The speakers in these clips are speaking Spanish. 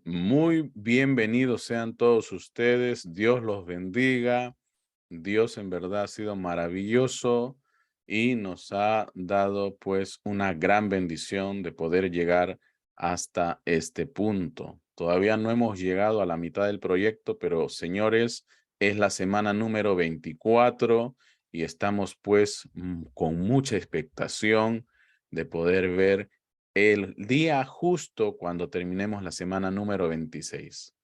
Muy bienvenidos sean todos ustedes. Dios los bendiga. Dios en verdad ha sido maravilloso y nos ha dado pues una gran bendición de poder llegar hasta este punto. Todavía no hemos llegado a la mitad del proyecto, pero señores, es la semana número 24 y estamos pues con mucha expectación de poder ver el día justo cuando terminemos la semana número 26.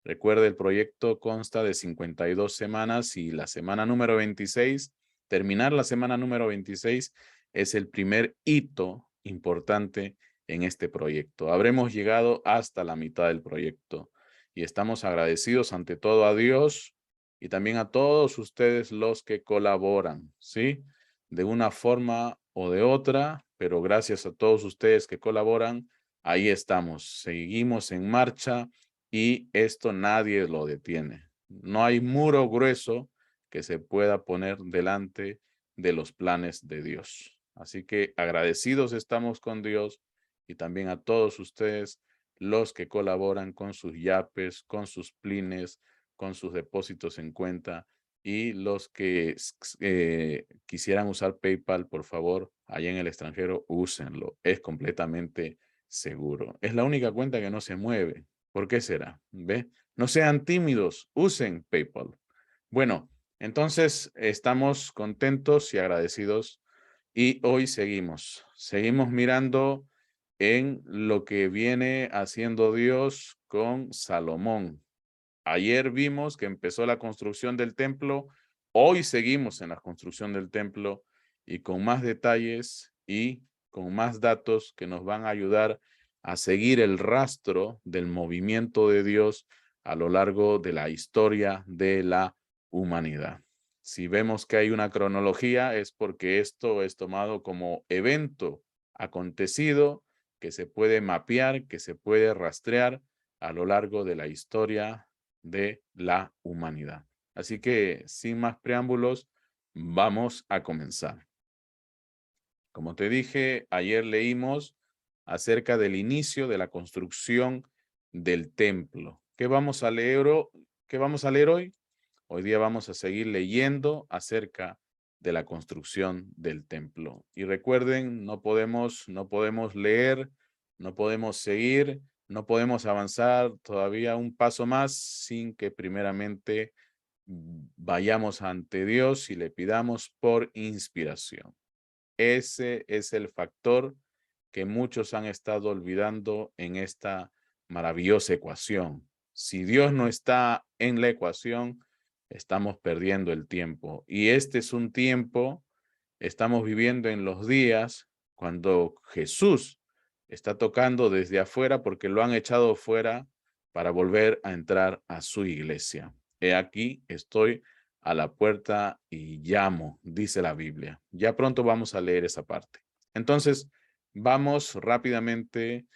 Recuerde, el proyecto consta de 52 semanas y la semana número 26, terminar la semana número 26 es el primer hito importante en este proyecto. Habremos llegado hasta la mitad del proyecto y estamos agradecidos ante todo a Dios y también a todos ustedes los que colaboran, ¿sí? De una forma o de otra, pero gracias a todos ustedes que colaboran, ahí estamos, seguimos en marcha y esto nadie lo detiene. No hay muro grueso que se pueda poner delante de los planes de Dios. Así que agradecidos estamos con Dios y también a todos ustedes los que colaboran con sus yapes, con sus plines, con sus depósitos en cuenta y los que quisieran usar PayPal, por favor, allá en el extranjero, úsenlo. Es completamente seguro. Es la única cuenta que no se mueve. ¿Por qué será? ¿Ve? No sean tímidos, usen PayPal. Bueno, entonces estamos contentos y agradecidos y hoy seguimos mirando en lo que viene haciendo Dios con Salomón. Ayer vimos que empezó la construcción del templo, hoy seguimos en la construcción del templo y con más detalles y con más datos que nos van a ayudar a seguir el rastro del movimiento de Dios a lo largo de la historia de la humanidad. Si vemos que hay una cronología es porque esto es tomado como evento acontecido que se puede mapear, que se puede rastrear a lo largo de la historia de la humanidad. Así que, sin más preámbulos, vamos a comenzar. Como te dije, ayer leímos acerca del inicio de la construcción del templo. ¿Qué vamos a leer hoy? Hoy día vamos a seguir leyendo acerca de la construcción del templo. Y recuerden, no podemos leer, no podemos seguir, no podemos avanzar todavía un paso más sin que primeramente vayamos ante Dios y le pidamos por inspiración. Ese es el factor que muchos han estado olvidando en esta maravillosa ecuación. Si Dios no está en la ecuación, estamos perdiendo el tiempo. Y este es un tiempo, estamos viviendo en los días cuando Jesús está tocando desde afuera porque lo han echado fuera para volver a entrar a su iglesia. He aquí, estoy a la puerta y llamo, dice la Biblia. Ya pronto vamos a leer esa parte. Entonces, vamos rápidamente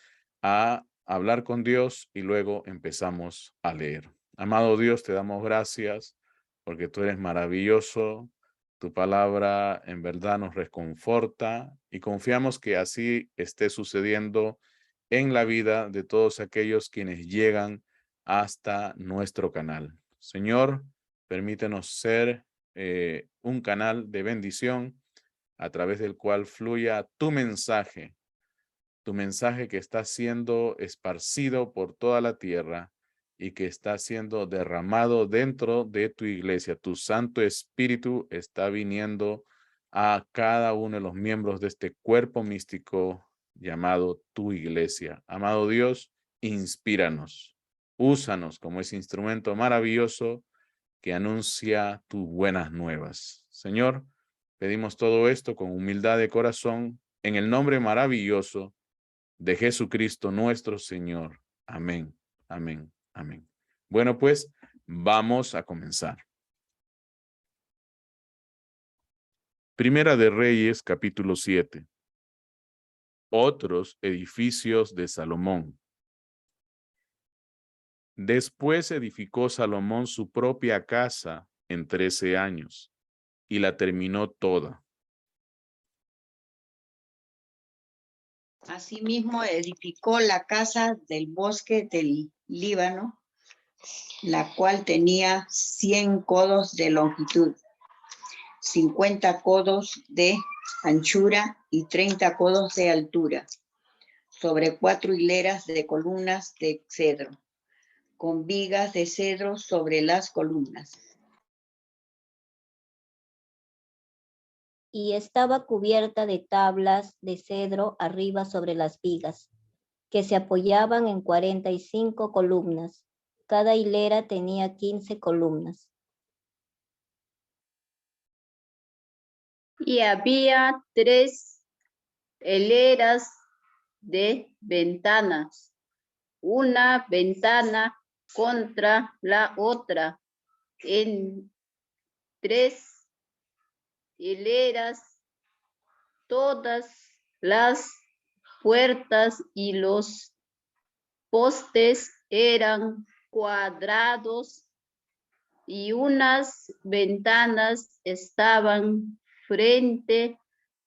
a hablar con Dios y luego empezamos a leer. Amado Dios, te damos gracias porque tú eres maravilloso. Tu palabra en verdad nos reconforta y confiamos que así esté sucediendo en la vida de todos aquellos quienes llegan hasta nuestro canal. Señor, permítenos ser un canal de bendición a través del cual fluya tu mensaje que está siendo esparcido por toda la tierra y que está siendo derramado dentro de tu iglesia. Tu Santo Espíritu está viniendo a cada uno de los miembros de este cuerpo místico llamado tu iglesia. Amado Dios, inspíranos, úsanos como ese instrumento maravilloso que anuncia tus buenas nuevas. Señor, pedimos todo esto con humildad de corazón en el nombre maravilloso de Jesucristo nuestro Señor. Amén, amén, amén. Bueno, pues vamos a comenzar. Primera de Reyes, capítulo 7. Otros edificios de Salomón. Después edificó Salomón su propia casa en 13 años y la terminó toda. Asimismo edificó la casa del bosque del Líbano, la cual tenía 100 codos de longitud, 50 codos de anchura y 30 codos de altura, sobre 4 hileras de columnas de cedro, con vigas de cedro sobre las columnas. Y estaba cubierta de tablas de cedro arriba sobre las vigas, que se apoyaban en 45 columnas. Cada hilera tenía 15 columnas. Y había 3 hileras de ventanas, una ventana contra la otra, en 3 hileras. Todas las puertas y los postes eran cuadrados y unas ventanas estaban frente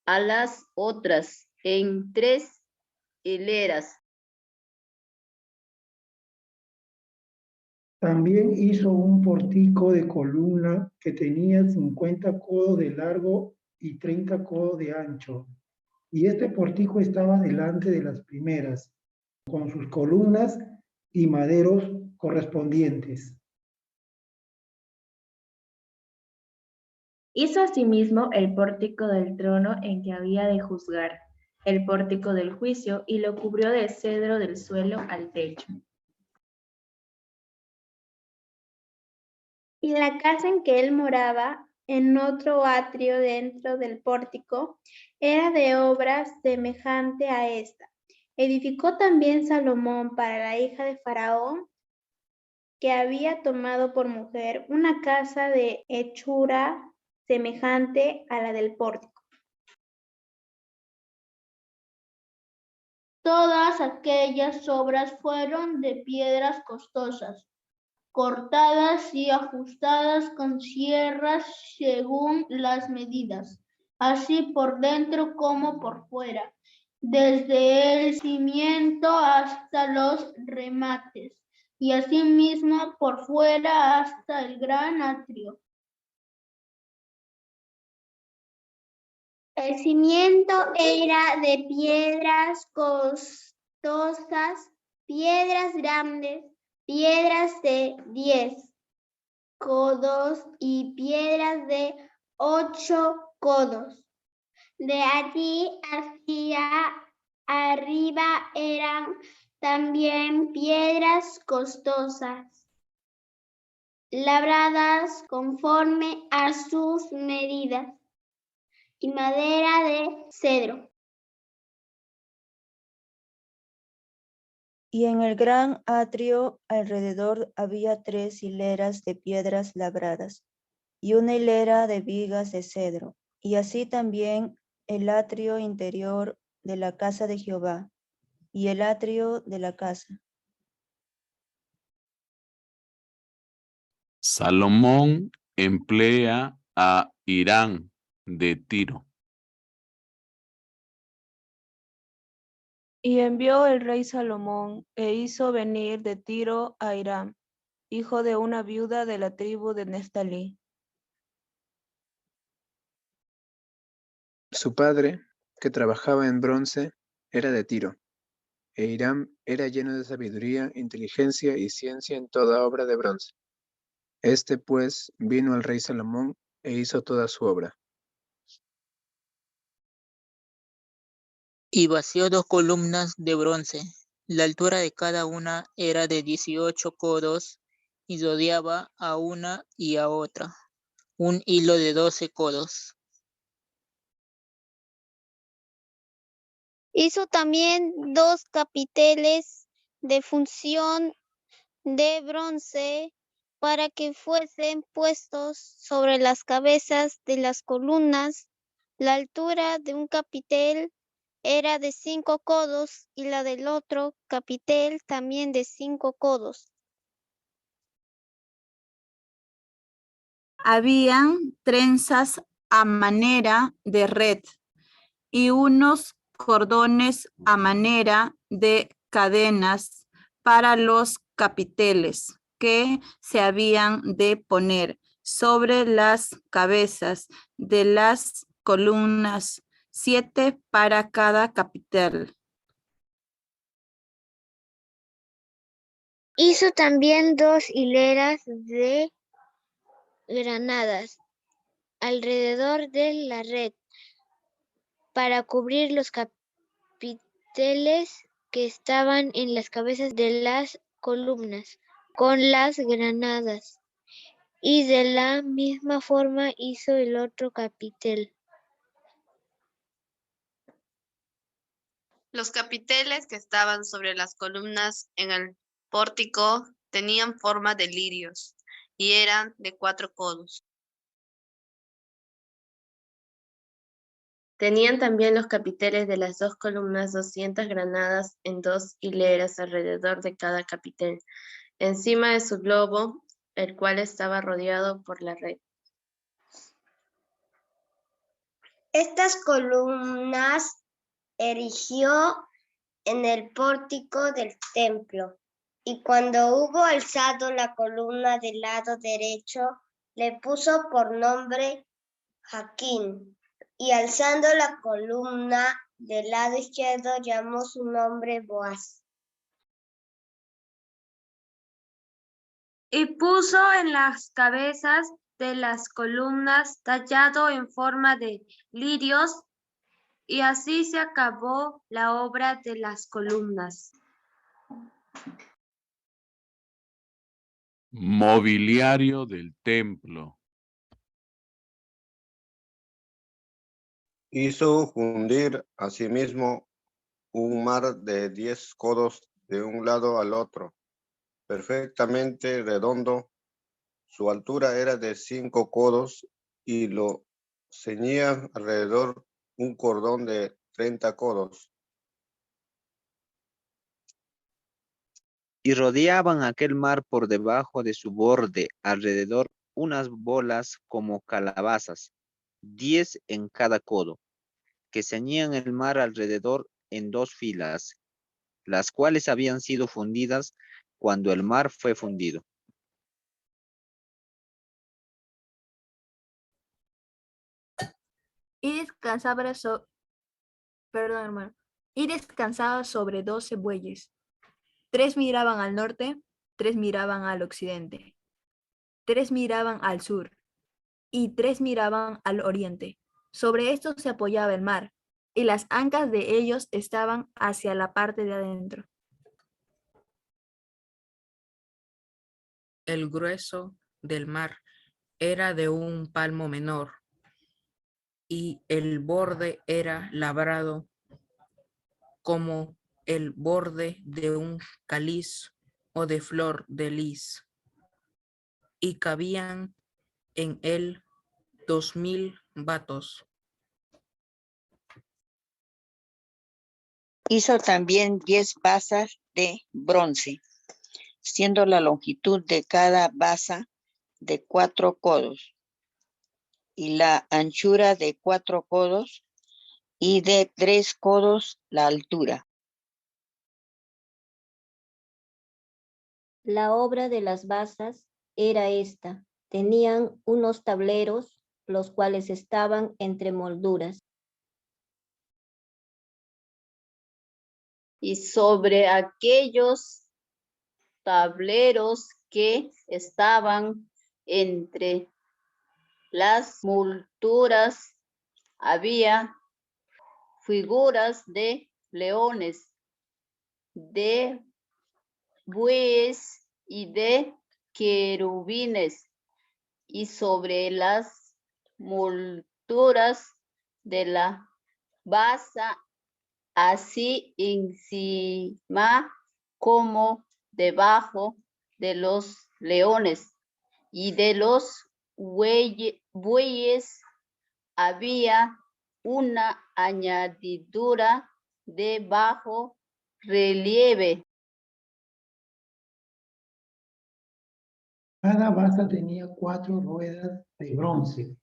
a las otras en 3 hileras. También hizo un pórtico de columna que tenía 50 codos de largo y 30 codos de ancho. Y este pórtico estaba delante de las primeras, con sus columnas y maderos correspondientes. Hizo asimismo el pórtico del trono en que había de juzgar, el pórtico del juicio, y lo cubrió de cedro del suelo al techo. Y la casa en que él moraba, en otro atrio dentro del pórtico, era de obra semejante a esta. Edificó también Salomón para la hija de Faraón, que había tomado por mujer, una casa de hechura semejante a la del pórtico. Todas aquellas obras fueron de piedras costosas, cortadas y ajustadas con sierras según las medidas, así por dentro como por fuera, desde el cimiento hasta los remates, y asimismo por fuera hasta el gran atrio. El cimiento era de piedras costosas, piedras grandes, piedras de 10 codos y piedras de 8 codos. De allí hacia arriba eran también piedras costosas, labradas conforme a sus medidas, y madera de cedro. Y en el gran atrio alrededor había 3 hileras de piedras labradas y una hilera de vigas de cedro, y así también el atrio interior de la casa de Jehová y el atrio de la casa. Salomón emplea a Hirán de Tiro. Y envió el rey Salomón e hizo venir de Tiro a Hiram, hijo de una viuda de la tribu de Neftalí. Su padre, que trabajaba en bronce, era de Tiro, e Hiram era lleno de sabiduría, inteligencia y ciencia en toda obra de bronce. Este, pues, vino al rey Salomón e hizo toda su obra. Y vació 2 columnas de bronce. La altura de cada una era de 18 codos, y rodeaba a una y a otra un hilo de 12 codos. Hizo también 2 capiteles de función de bronce para que fuesen puestos sobre las cabezas de las columnas. La altura de un capitel era de 5 codos y la del otro capitel también de 5 codos. Habían trenzas a manera de red y unos cordones a manera de cadenas para los capiteles que se habían de poner sobre las cabezas de las columnas, 7 para cada capitel. Hizo también 2 hileras de granadas alrededor de la red para cubrir los capiteles que estaban en las cabezas de las columnas con las granadas, y de la misma forma hizo el otro capitel. Los capiteles que estaban sobre las columnas en el pórtico tenían forma de lirios y eran de 4 codos. Tenían también los capiteles de las 2 columnas 200 granadas en 2 hileras alrededor de cada capitel, encima de su globo, el cual estaba rodeado por la red. Estas columnas erigió en el pórtico del templo, y cuando hubo alzado la columna del lado derecho, le puso por nombre Jaquín, y alzando la columna del lado izquierdo llamó su nombre Boaz. Y puso en las cabezas de las columnas tallado en forma de lirios, y así se acabó la obra de las columnas. Mobiliario del templo. Hizo fundir asimismo un mar de 10 codos de un lado al otro, perfectamente redondo. Su altura era de 5 codos y lo ceñía alrededor un cordón de 30 codos. Y rodeaban aquel mar por debajo de su borde alrededor unas bolas como calabazas, 10 en cada codo, que ceñían el mar alrededor en 2 filas, las cuales habían sido fundidas cuando el mar fue fundido. Y descansaba sobre 12 bueyes. 3 miraban al norte, 3 miraban al occidente, 3 miraban al sur y 3 miraban al oriente. Sobre esto se apoyaba el mar, y las ancas de ellos estaban hacia la parte de adentro. El grueso del mar era de un palmo menor, y el borde era labrado como el borde de un cáliz o de flor de lis, y cabían en él 2000 batos. Hizo también 10 basas de bronce, siendo la longitud de cada basa de 4 codos, y la anchura de 4 codos, y de 3 codos la altura. La obra de las basas era esta. Tenían unos tableros, los cuales estaban entre molduras. Y sobre aquellos tableros que estaban entre las molduras había figuras de leones, de bueyes y de querubines, y sobre las molduras de la basa, así encima como debajo de los leones y de los bueyes, había una añadidura de bajo relieve. Cada basa tenía 4 ruedas de bronce,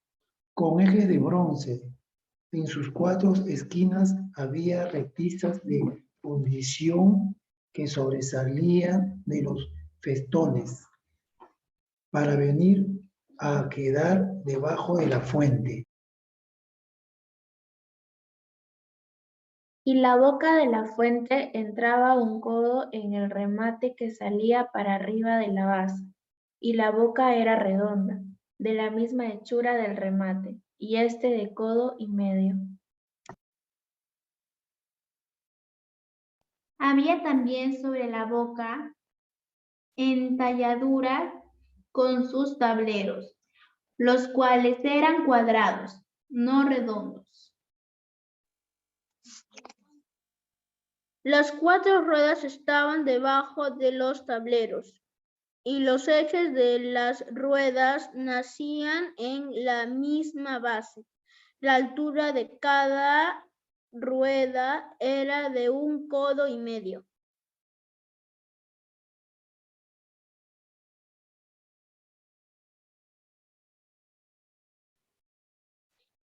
con ejes de bronce. En sus 4 esquinas había repisas de fundición que sobresalían de los festones para venir a quedar debajo de la fuente. Y la boca de la fuente entraba un codo en el remate que salía para arriba de la base, y la boca era redonda, de la misma hechura del remate, y este de codo y medio. Había también sobre la boca entalladuras con sus tableros, los cuales eran cuadrados, no redondos. Las 4 ruedas estaban debajo de los tableros, y los ejes de las ruedas nacían en la misma base. La altura de cada rueda era de 1 codo y medio.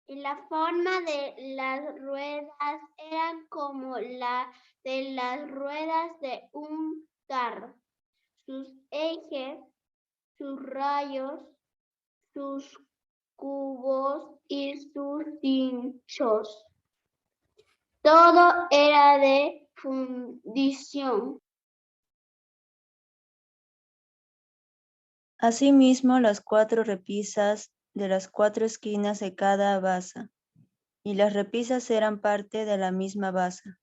Y la forma de las ruedas eran como la de las ruedas de un carro. Sus ejes, sus rayos, sus cubos y sus cinchos. Todo era de fundición. Asimismo, las 4 repisas de las 4 esquinas de cada basa, y las repisas eran parte de la misma basa.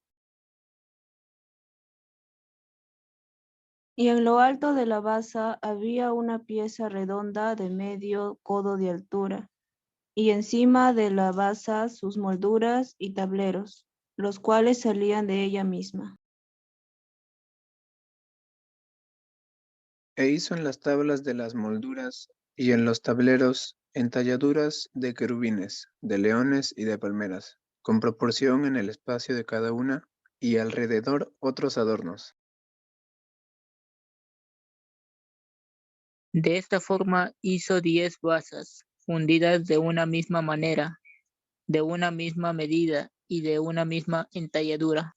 Y en lo alto de la basa había una pieza redonda de medio codo de altura, y encima de la basa sus molduras y tableros, los cuales salían de ella misma. E hizo en las tablas de las molduras y en los tableros entalladuras de querubines, de leones y de palmeras, con proporción en el espacio de cada una, y alrededor otros adornos. De esta forma hizo 10 basas, fundidas de una misma manera, de una misma medida y de una misma entalladura.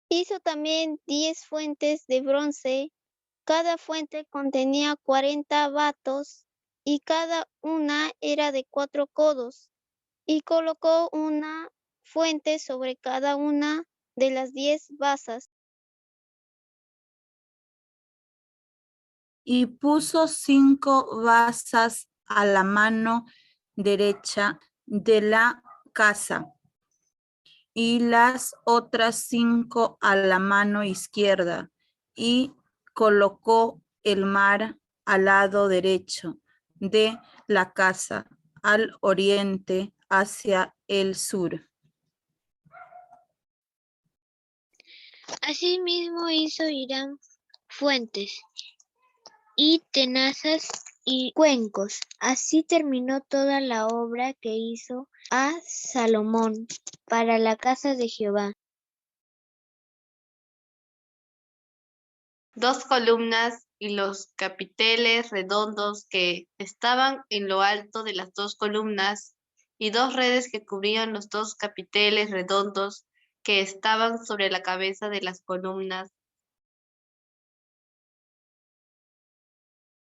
Hizo también 10 fuentes de bronce. Cada fuente contenía 40 batos y cada una era de 4 codos. Y colocó una fuente sobre cada una de las 10 basas. Y puso 5 basas a la mano derecha de la casa y las otras 5 a la mano izquierda, y colocó el mar al lado derecho de la casa, al oriente hacia el sur. Asimismo hizo Hiram fuentes y tenazas y cuencos. Así terminó toda la obra que hizo a Salomón para la casa de Jehová. 2 columnas y los capiteles redondos que estaban en lo alto de las 2 columnas, y 2 redes que cubrían los 2 capiteles redondos que estaban sobre la cabeza de las columnas.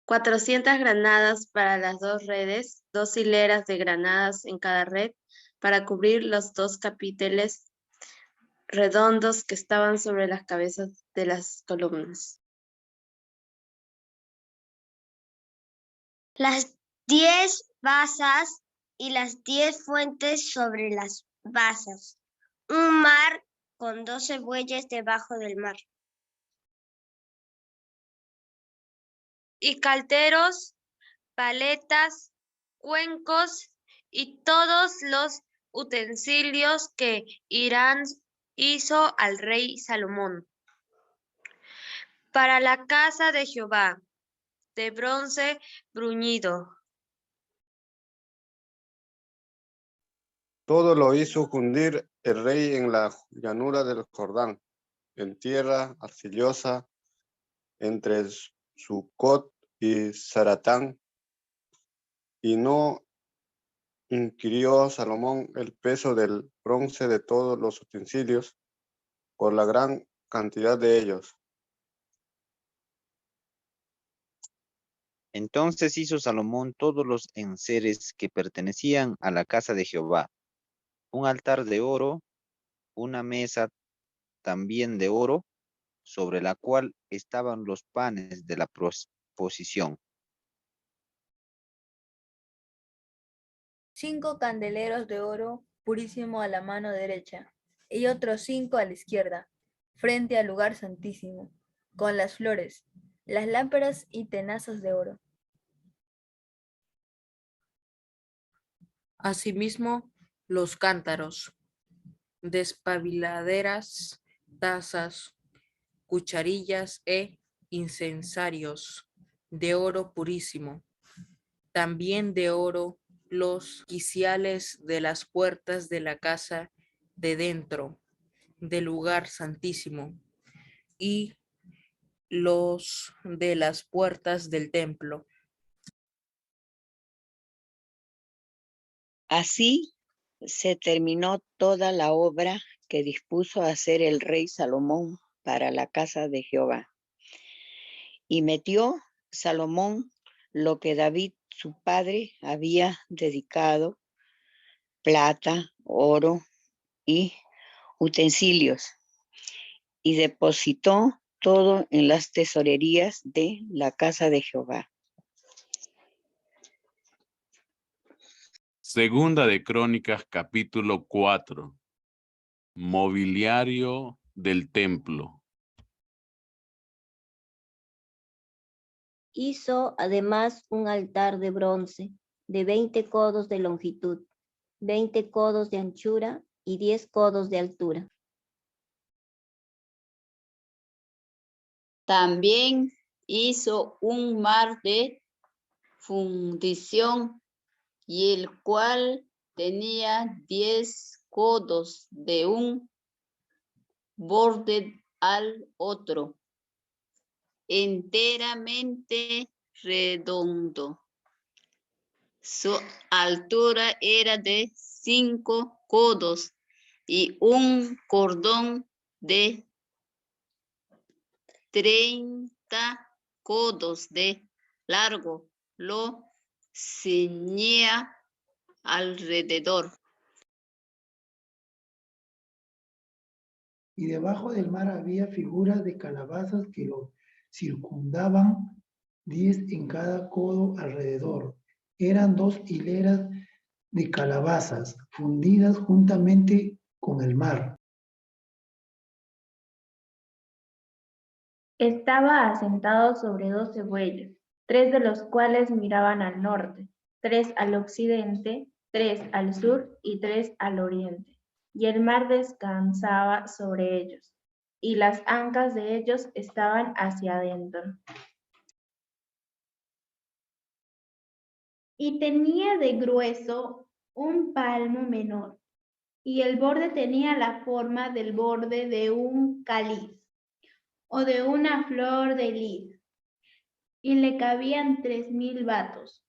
400 granadas para las 2 redes, 2 hileras de granadas en cada red, para cubrir los 2 capiteles redondos que estaban sobre las cabezas de las columnas. Las 10 basas y las 10 fuentes sobre las basas. Un mar con 12 bueyes debajo del mar. Y calderos, paletas, cuencos y todos los utensilios que Hiram hizo al rey Salomón para la casa de Jehová, de bronce bruñido. Todo lo hizo fundir el rey en la llanura del Jordán, en tierra arcillosa, entre Sucot y Zaratán, y no inquirió Salomón el peso del bronce de todos los utensilios, por la gran cantidad de ellos. Entonces hizo Salomón todos los enseres que pertenecían a la casa de Jehová, un altar de oro, una mesa también de oro, sobre la cual estaban los panes de la proposición. 5 candeleros de oro purísimo a la mano derecha, y otros 5 a la izquierda, frente al lugar santísimo, con las flores, las lámparas y tenazas de oro. Asimismo, los cántaros, despabiladeras, tazas, cucharillas e incensarios de oro purísimo. También de oro los quiciales de las puertas de la casa de dentro del lugar santísimo y los de las puertas del templo. Así se terminó toda la obra que dispuso hacer el rey Salomón para la casa de Jehová. Y metió Salomón lo que David, su padre, había dedicado, plata, oro y utensilios, y depositó todo en las tesorerías de la casa de Jehová. Segunda de Crónicas, capítulo 4. Mobiliario del templo. Hizo además un altar de bronce de 20 codos de longitud, 20 codos de anchura y 10 codos de altura. También hizo un mar de fundición, y el cual tenía 10 codos de un borde al otro, enteramente redondo. Su altura era de 5 codos y un cordón de 30 codos de largo lo ceñía alrededor. Y debajo del mar había figuras de calabazas que lo circundaban, 10 en cada codo alrededor. Eran 2 hileras de calabazas fundidas juntamente con el mar. Estaba asentado sobre 12 bueyes, 3 de los cuales miraban al norte, 3 al occidente, 3 al sur y 3 al oriente. Y el mar descansaba sobre ellos, y las ancas de ellos estaban hacia adentro. Y tenía de grueso un palmo menor, y el borde tenía la forma del borde de un cáliz o de una flor de lis, y le cabían 3000 batos.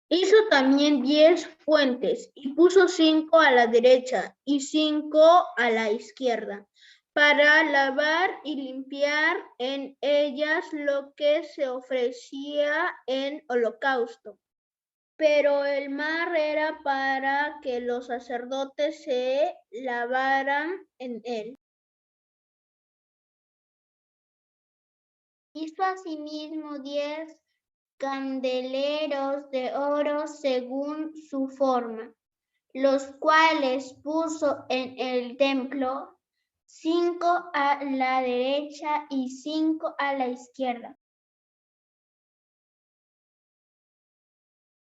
Hizo también 10 fuentes, y puso 5 a la derecha y 5 a la izquierda, para lavar y limpiar en ellas lo que se ofrecía en holocausto. Pero el mar era para que los sacerdotes se lavaran en él. Hizo asimismo 10 candeleros de oro según su forma, los cuales puso en el templo, 5 a la derecha y 5 a la izquierda.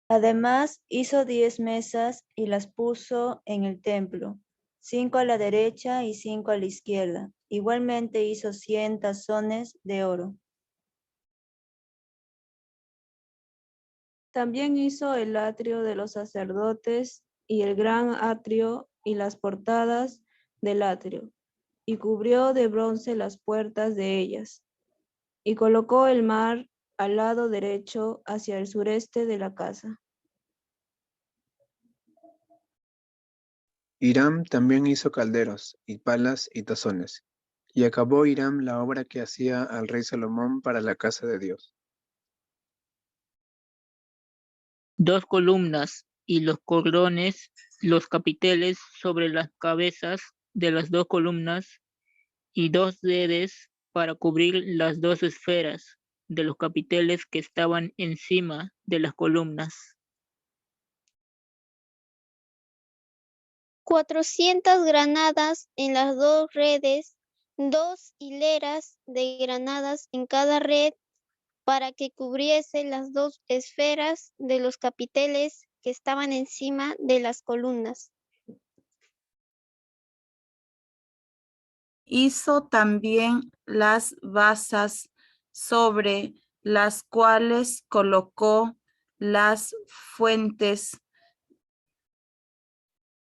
Además hizo 10 mesas y las puso en el templo, 5 a la derecha y 5 a la izquierda. Igualmente hizo 100 tazones de oro. También hizo el atrio de los sacerdotes y el gran atrio y las portadas del atrio, y cubrió de bronce las puertas de ellas, y colocó el mar al lado derecho hacia el sureste de la casa. Hiram también hizo calderos, y palas, y tazones. Y acabó Hiram la obra que hacía al rey Salomón para la casa de Dios. 2 columnas y los cordones, los capiteles sobre las cabezas de las 2 columnas y 2 redes para cubrir las 2 esferas de los capiteles que estaban encima de las columnas. 400 granadas en las 2 redes, 2 hileras de granadas en cada red para que cubriese las 2 esferas de los capiteles que estaban encima de las columnas. Hizo también las basas sobre las cuales colocó las fuentes,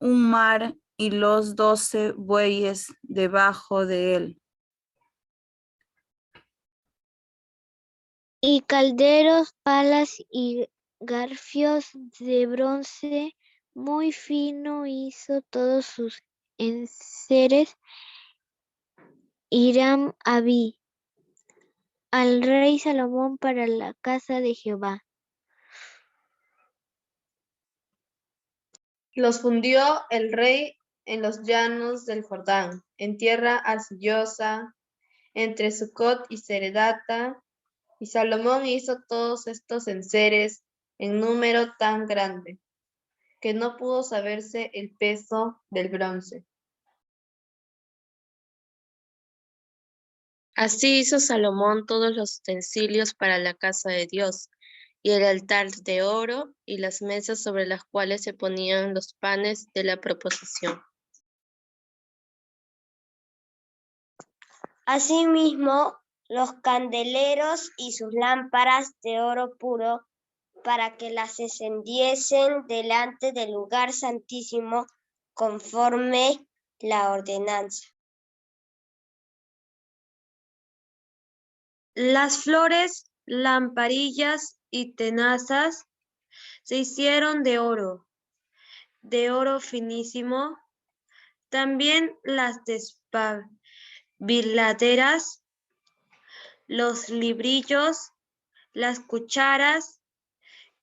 un mar y los 12 bueyes debajo de él. Y calderos, palas y garfios de bronce muy fino hizo todos sus enseres Hiram Abí al rey Salomón para la casa de Jehová. Los fundió el rey en los llanos del Jordán, en tierra arcillosa, entre Sucot y Seredata, y Salomón hizo todos estos enseres en número tan grande, que no pudo saberse el peso del bronce. Así hizo Salomón todos los utensilios para la casa de Dios, y el altar de oro, y las mesas sobre las cuales se ponían los panes de la proposición. Asimismo, los candeleros y sus lámparas de oro puro, para que las encendiesen delante del lugar santísimo, conforme la ordenanza. Las flores, lamparillas y tenazas se hicieron de oro finísimo. También las despabiladeras, los librillos, las cucharas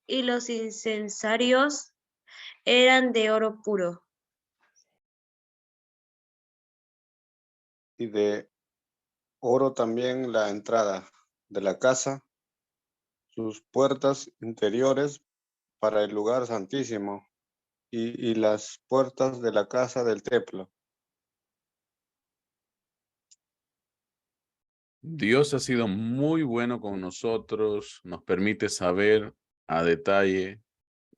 y los incensarios eran de oro puro. Y de oro también la entrada de la casa, sus puertas interiores para el lugar santísimo y las puertas de la casa del templo. Dios ha sido muy bueno con nosotros, nos permite saber a detalle,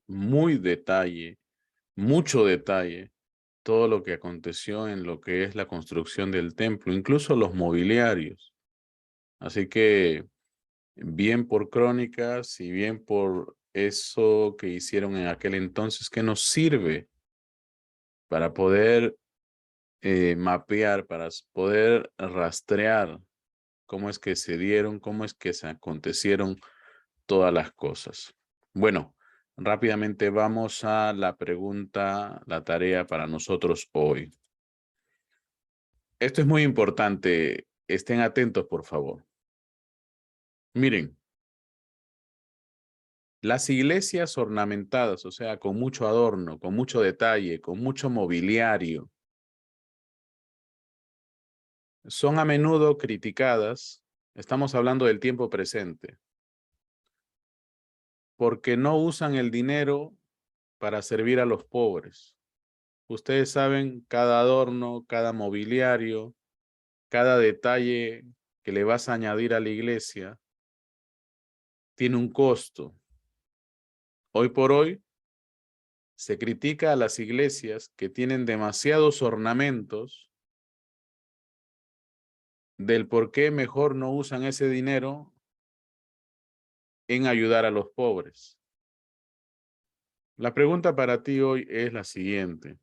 muy detalle, mucho detalle, todo lo que aconteció en lo que es la construcción del templo, incluso los mobiliarios. Así que bien por Crónicas y bien por eso que hicieron en aquel entonces, que nos sirve para poder mapear, para poder rastrear cómo es que se dieron, cómo es que se acontecieron todas las cosas. Bueno, rápidamente vamos a la pregunta, la tarea para nosotros hoy. Esto es muy importante. Estén atentos, por favor. Miren, las iglesias ornamentadas, o sea, con mucho adorno, con mucho detalle, con mucho mobiliario, son a menudo criticadas. Estamos hablando del tiempo presente, porque no usan el dinero para servir a los pobres. Ustedes saben, cada adorno, cada mobiliario, cada detalle que le vas a añadir a la iglesia tiene un costo. Hoy por hoy se critica a las iglesias que tienen demasiados ornamentos, del por qué mejor no usan ese dinero en ayudar a los pobres. La pregunta para ti hoy es la siguiente.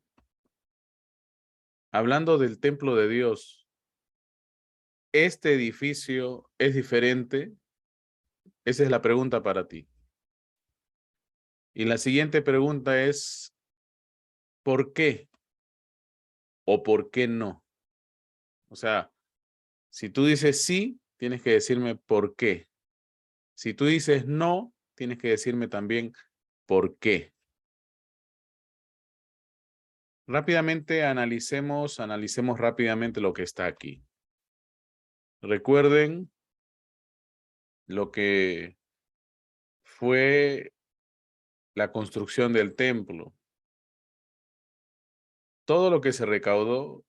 Hablando del templo de Dios, ¿este edificio es diferente? Esa es la pregunta para ti. Y la siguiente pregunta es, ¿por qué o por qué no. O sea, si tú dices sí, tienes que decirme por qué. Si tú dices no, tienes que decirme también por qué. Rápidamente analicemos rápidamente lo que está aquí. Recuerden lo que fue la construcción del templo. Todo lo que se recaudó,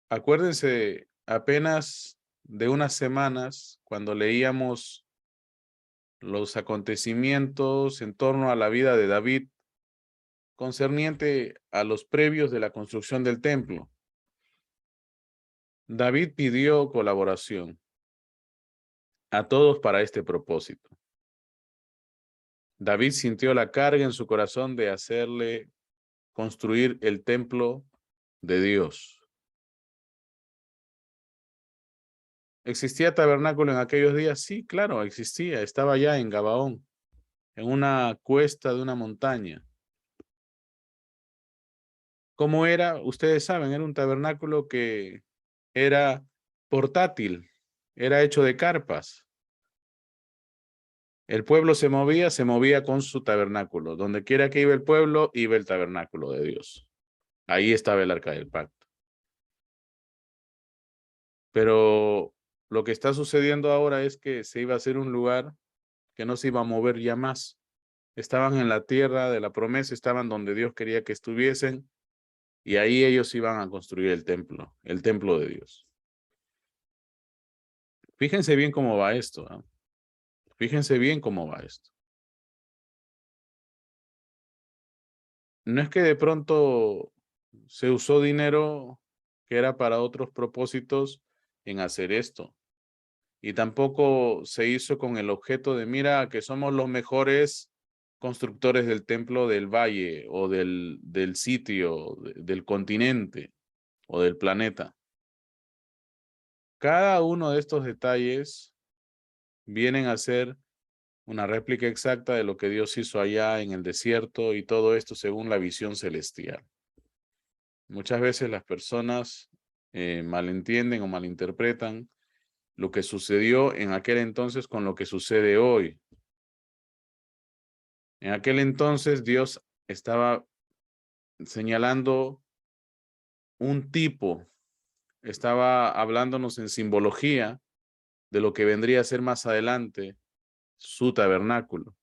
acuérdense apenas de unas semanas cuando leíamos los acontecimientos en torno a la vida de David concerniente a los previos de la construcción del templo. David pidió colaboración a todos para este propósito. David sintió la carga en su corazón de hacerle construir el templo de Dios. ¿Existía tabernáculo en aquellos días? Sí, claro, existía. Estaba ya en Gabaón, en una cuesta de una montaña. ¿Cómo era? Ustedes saben, era un tabernáculo que era portátil, era hecho de carpas. El pueblo se movía con su tabernáculo. Donde quiera que iba el pueblo, iba el tabernáculo de Dios. Ahí estaba el arca del pacto. Pero lo que está sucediendo ahora es que se iba a hacer un lugar que no se iba a mover ya más. Estaban en la tierra de la promesa, estaban donde Dios quería que estuviesen, y ahí ellos iban a construir el templo de Dios. Fíjense bien cómo va esto, ¿eh? Fíjense bien cómo va esto. No es que de pronto se usó dinero que era para otros propósitos en hacer esto. Y tampoco se hizo con el objeto de, mira, que somos los mejores constructores del templo del valle o del sitio, del continente o del planeta. Cada uno de estos detalles vienen a ser una réplica exacta de lo que Dios hizo allá en el desierto, y todo esto según la visión celestial. Muchas veces las personas malentienden o malinterpretan lo que sucedió en aquel entonces con lo que sucede hoy. En aquel entonces Dios estaba señalando un tipo, estaba hablándonos en simbología de lo que vendría a ser más adelante su tabernáculo.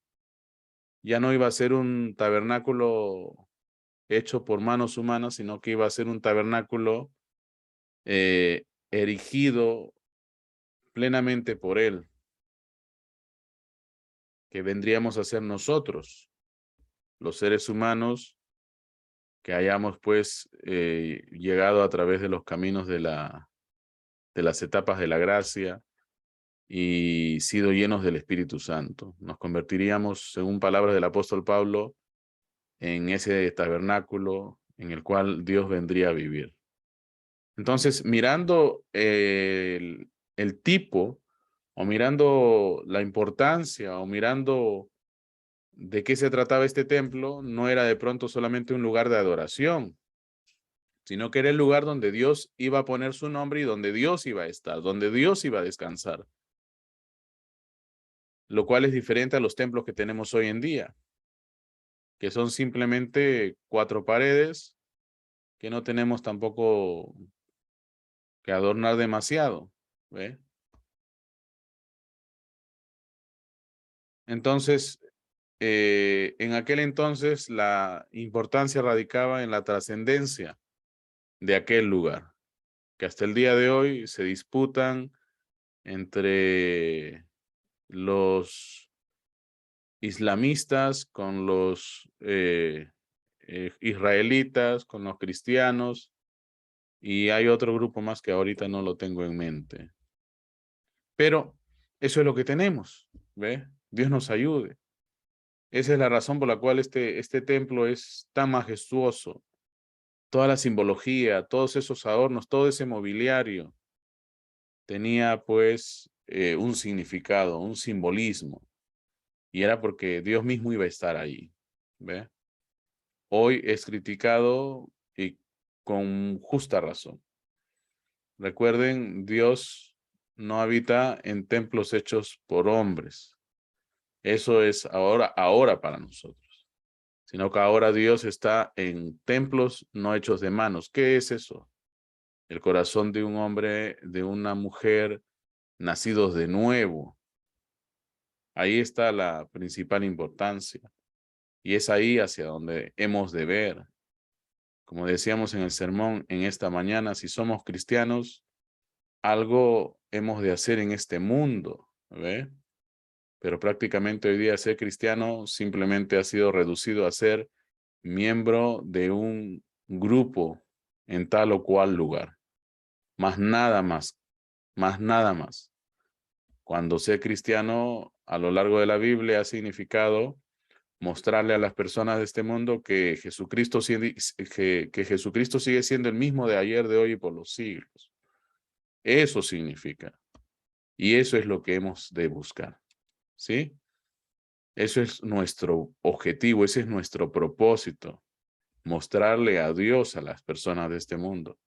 Ya no iba a ser un tabernáculo hecho por manos humanas, sino que iba a ser un tabernáculo erigido plenamente por él, que vendríamos a ser nosotros, los seres humanos, que hayamos pues llegado a través de los caminos de las etapas de la gracia y sido llenos del Espíritu Santo. Nos convertiríamos, según palabras del apóstol Pablo, en ese tabernáculo en el cual Dios vendría a vivir. Entonces, mirando el tipo, o mirando la importancia, o mirando de qué se trataba este templo, no era de pronto solamente un lugar de adoración, sino que era el lugar donde Dios iba a poner su nombre y donde Dios iba a estar, donde Dios iba a descansar. Lo cual es diferente a los templos que tenemos hoy en día, que son simplemente 4 paredes, que no tenemos tampoco que adornar demasiado, ¿ve? Entonces, en aquel entonces la importancia radicaba en la trascendencia de aquel lugar, que hasta el día de hoy se disputan entre los islamistas con los israelitas, con los cristianos, y hay otro grupo más que ahorita no lo tengo en mente. Pero eso es lo que tenemos, ¿ve? Dios nos ayude. Esa es la razón por la cual este templo es tan majestuoso. Toda la simbología, todos esos adornos, todo ese mobiliario tenía pues un significado, un simbolismo. Y era porque Dios mismo iba a estar ahí, ¿ve? Hoy es criticado y con justa razón. Recuerden, Dios no habita en templos hechos por hombres. Eso es ahora para nosotros. Sino que ahora Dios está en templos no hechos de manos. ¿Qué es eso? El corazón de un hombre, de una mujer, nacidos de nuevo. Ahí está la principal importancia. Y es ahí hacia donde hemos de ver. Como decíamos en el sermón en esta mañana, si somos cristianos, algo hemos de hacer en este mundo, ¿ve? Pero prácticamente hoy día ser cristiano simplemente ha sido reducido a ser miembro de un grupo en tal o cual lugar. Más nada más, más nada más. Cuando ser cristiano a lo largo de la Biblia ha significado mostrarle a las personas de este mundo que Jesucristo sigue siendo el mismo de ayer, de hoy y por los siglos. Eso significa. Y eso es lo que hemos de buscar. ¿Sí? Eso es nuestro objetivo, ese es nuestro propósito. Mostrarle a Dios a las personas de este mundo.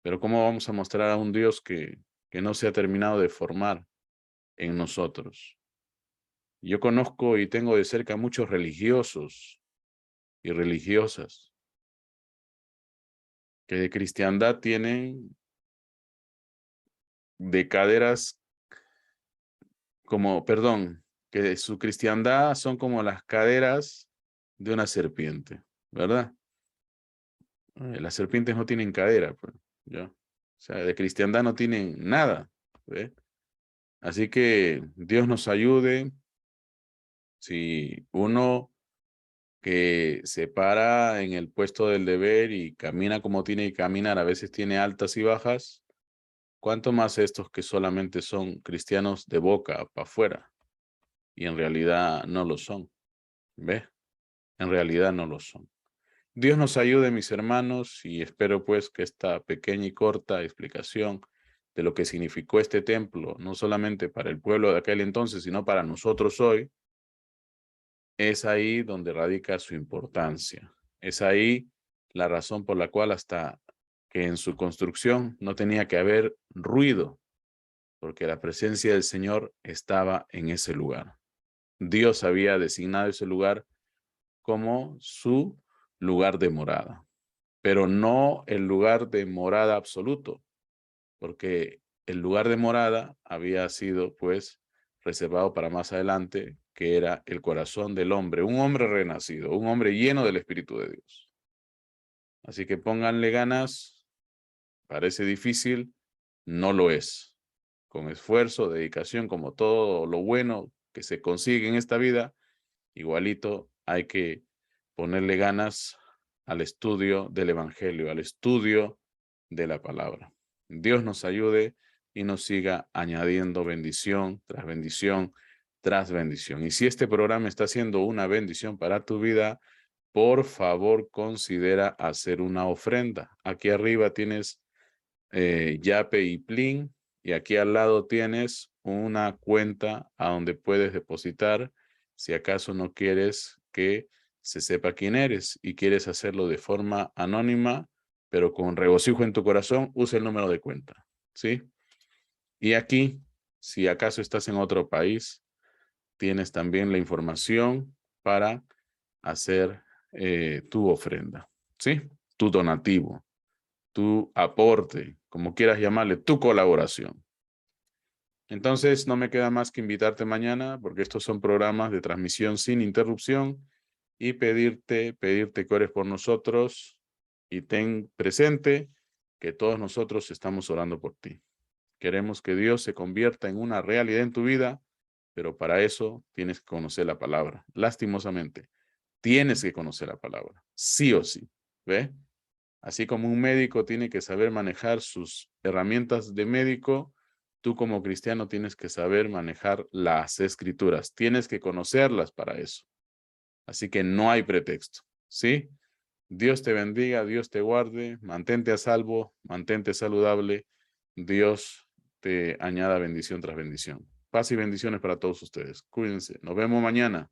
Pero ¿cómo vamos a mostrar a un Dios que no se ha terminado de formar en nosotros? Yo conozco y tengo de cerca muchos religiosos y religiosas que de cristiandad tienen de caderas que de su cristiandad son como las caderas de una serpiente, ¿verdad? Las serpientes no tienen cadera, pues, ¿ya? O sea, de cristiandad no tienen nada, ¿ve? Así que Dios nos ayude. Si uno que se para en el puesto del deber y camina como tiene que caminar, a veces tiene altas y bajas, ¿cuánto más estos que solamente son cristianos de boca para afuera? Y en realidad no lo son, ¿ve? En realidad no lo son. Dios nos ayude, mis hermanos, y espero pues que esta pequeña y corta explicación de lo que significó este templo, no solamente para el pueblo de aquel entonces, sino para nosotros hoy, es ahí donde radica su importancia. Es ahí la razón por la cual hasta que en su construcción no tenía que haber ruido, porque la presencia del Señor estaba en ese lugar. Dios había designado ese lugar como su lugar de morada, pero no el lugar de morada absoluto, porque el lugar de morada había sido pues reservado para más adelante, que era el corazón del hombre, un hombre renacido, un hombre lleno del Espíritu de Dios. Así que pónganle ganas, parece difícil, no lo es. Con esfuerzo, dedicación, como todo lo bueno que se consigue en esta vida, igualito hay que ponerle ganas al estudio del Evangelio, al estudio de la palabra. Dios nos ayude y nos siga añadiendo bendición tras bendición tras bendición. Y si este programa está siendo una bendición para tu vida, por favor considera hacer una ofrenda. Aquí arriba tienes Yape y Plin, y aquí al lado tienes una cuenta a donde puedes depositar si acaso no quieres que se sepa quién eres y quieres hacerlo de forma anónima, pero con regocijo en tu corazón, usa el número de cuenta, ¿sí? Y aquí, si acaso estás en otro país, tienes también la información para hacer tu ofrenda, ¿sí? Tu donativo, tu aporte, como quieras llamarle, tu colaboración. Entonces, no me queda más que invitarte mañana, porque estos son programas de transmisión sin interrupción, y pedirte que ores por nosotros, y ten presente que todos nosotros estamos orando por ti. Queremos que Dios se convierta en una realidad en tu vida, pero para eso tienes que conocer la palabra. Lastimosamente, tienes que conocer la palabra, sí o sí, ¿ve? Así como un médico tiene que saber manejar sus herramientas de médico, tú como cristiano tienes que saber manejar las escrituras. Tienes que conocerlas para eso. Así que no hay pretexto, ¿sí? Dios te bendiga, Dios te guarde, mantente a salvo, mantente saludable. Dios te añada bendición tras bendición. Paz y bendiciones para todos ustedes. Cuídense. Nos vemos mañana.